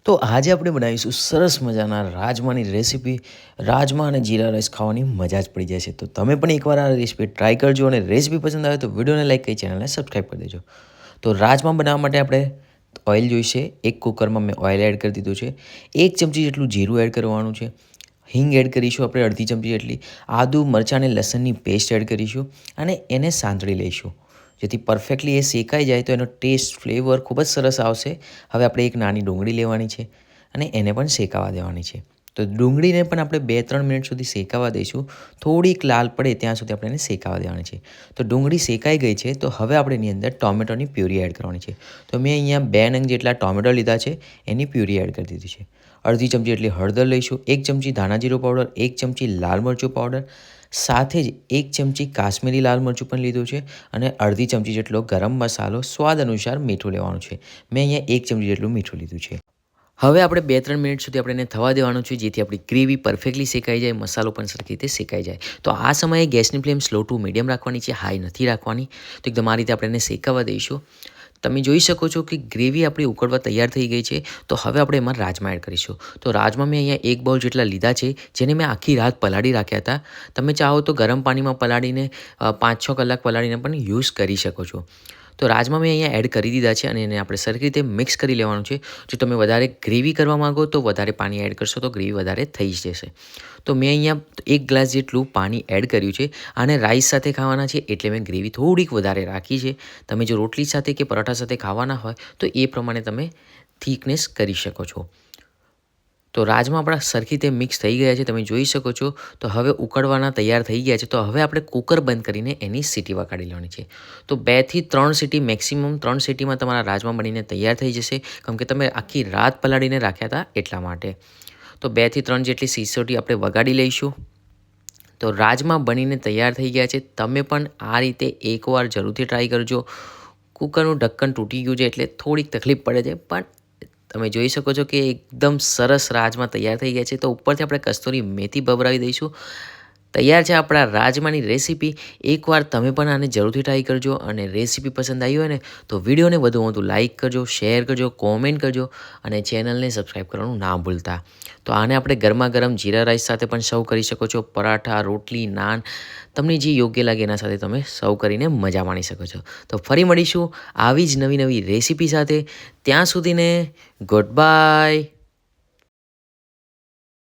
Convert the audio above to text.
તો આજે આપણે બનાવીશું સરસ મજાના રાજમાની રેસીપી. રાજમા અને જીરા રાઈસ ખાવાની મજા જ પડી જાય છે. તો તમે પણ એકવાર આ રેસીપી ટ્રાય કરજો અને રેસીપી પસંદ આવે તો વિડીયોને લાઈક કરી ચેનલને સબસ્ક્રાઈબ કરી દેજો. તો રાજમા બનાવવા માટે આપણે ઓઇલ જોઈશે. એક કુકરમાં મેં ઓઇલ એડ કરી દીધું છે. 1 ચમચી જેટલું જીરું એડ કરવાનું છે. હિંગ એડ કરીશું આપણે અડધી ચમચી જેટલી. આદુ મરચાં અને લસણની પેસ્ટ એડ કરીશું અને એને સાંતળી લઈશું જેથી પરફેક્ટલી એ શેકાઈ જાય તો એનો ટેસ્ટ ફ્લેવર ખૂબ જ સરસ આવશે. હવે આપણે એક નાની ડુંગળી લેવાની છે અને એને પણ શેકાવા દેવાની છે. તો ડુંગળીને પણ આપણે 2-3 મિનિટ સુધી શેકાવા દઈશું. થોડીક લાલ પડે ત્યાં સુધી આપણે એને શેકાવા દેવાની છે. તો ડુંગળી શેકાઈ ગઈ છે તો હવે આપણે એની અંદર ટોમેટોની પ્યુરી એડ કરવાની છે. તો મેં અહીંયા 2 નંગ જેટલા ટોમેટો લીધા છે, એની પ્યુરી એડ કરી દીધી છે. અડધી ચમચી એટલી હળદર લઈશું, 1 ચમચી ધાણા જીરું પાવડર, 1 ચમચી લાલ મરચું પાવડર, સાથે જ 1 ચમચી કાશ્મીરી લાલ મરચું પણ લીધું છે અને અડધી ચમચી જેટલો ગરમ મસાલો, સ્વાદ અનુસાર મીઠું લેવાનું છે. મેં અહીંયા 1 ચમચી જેટલું મીઠું લીધું છે. હવે આપણે 2-3 મિનિટ સુધી આપણે એને થવા દેવાનું છે જેથી આપણી ગ્રેવી પરફેક્ટલી શેકાઈ જાય, મસાલો પણ સરખી રીતે શેકાઈ જાય. તો આ સમયે ગેસની ફ્લેમ સ્લો ટુ મીડિયમ રાખવાની છે, હાઈ નથી રાખવાની. તો એકદમ આ રીતે આપણે એને શેકાવા દઈશું. તમે જોઈ શકો છો કે ગ્રેવી આપણી ઉકળવા તૈયાર થઈ ગઈ છે. તો હવે આપણે એમાં રાજમા એડ કરીશું. તો રાજમા મેં અહીંયા 1 બાઉલ જેટલા લીધા છે, જેને મેં આખી રાત પલાળી રાખ્યા હતા. તમે ચાહો તો ગરમ પાણીમાં પલાળીને 5-6 કલાક પલાળીને પણ યુઝ કરી શકો છો. તો રાજમા મેં અહીંયા એડ કરી દીધા છે અને એને આપણે સરખી રીતે મિક્સ કરી લેવાનું છે. જો તમે વધારે ગ્રેવી કરવા માગો તો વધારે પાણી એડ કરશો તો ગ્રેવી વધારે થઈ જશે. તો મેં અહીંયા 1 ગ્લાસ જેટલું પાણી એડ કર્યું છે અને રાઈસ સાથે ખાવાના છે એટલે મેં ગ્રેવી થોડીક વધારે રાખી છે. તમે જો રોટલી સાથે કે પરોઠા સાથે ખાવાના હોય તો એ પ્રમાણે તમે થિકનેસ કરી શકો છો. તો રાજમા આપણા સરખી રીતે મિક્સ થઈ ગયા છે, તમે જોઈ શકો છો. તો હવે ઉકળવાના તૈયાર થઈ ગયા છે. તો હવે આપણે કુકર બંધ કરીને એની સીટી વગાડી લેવાની છે. તો 2 થી 3 સીટી, મેક્સિમમ 3 સીટીમાં તમારા રાજમા બનીને તૈયાર થઈ જશે, કેમ કે તમે આખી રાત પલાળીને રાખ્યા હતા એટલા માટે. તો 2 થી 3 જેટલી સીટી આપણે વગાડી લઈશું. તો રાજમા બનીને તૈયાર થઈ ગયા છે. તમે પણ આ રીતે એકવાર જરૂરથી ટ્રાય કરજો. કુકરનું ઢક્કન તૂટી ગયું છે એટલે થોડીક તકલીફ પડે છે, પણ તમે જોઈ શકો છો કે એકદમ સરસ રાજમા તૈયાર થઈ ગયા છે. તો ઉપરથી આપણે કસ્તુરી મેથી ભભરાવી દઈશું. તૈયાર છે આપણા રાજમાની રેસીપી. એકવાર તમે પણ આને જરૂરથી ટ્રાય કરજો અને રેસીપી પસંદ આવી હોય ને તો વિડીયોને વધુ લાઇક કરજો, શેર કરજો, કોમેન્ટ કરજો અને ચેનલને સબસ્ક્રાઈબ કરવાનું ના ભૂલતા. તો આને આપણે ગરમા ગરમ જીરા રાઈસ સાથે પણ સર્વ કરી શકો છો. પરાઠા, રોટલી, નાન, તમને જે યોગ્ય લાગે એના સાથે તમે સર્વ કરીને મજા માણી શકો છો. તો ફરી મળીશું આવી જ નવી રેસીપી સાથે. ત્યાં સુધીને ગુડ બાય.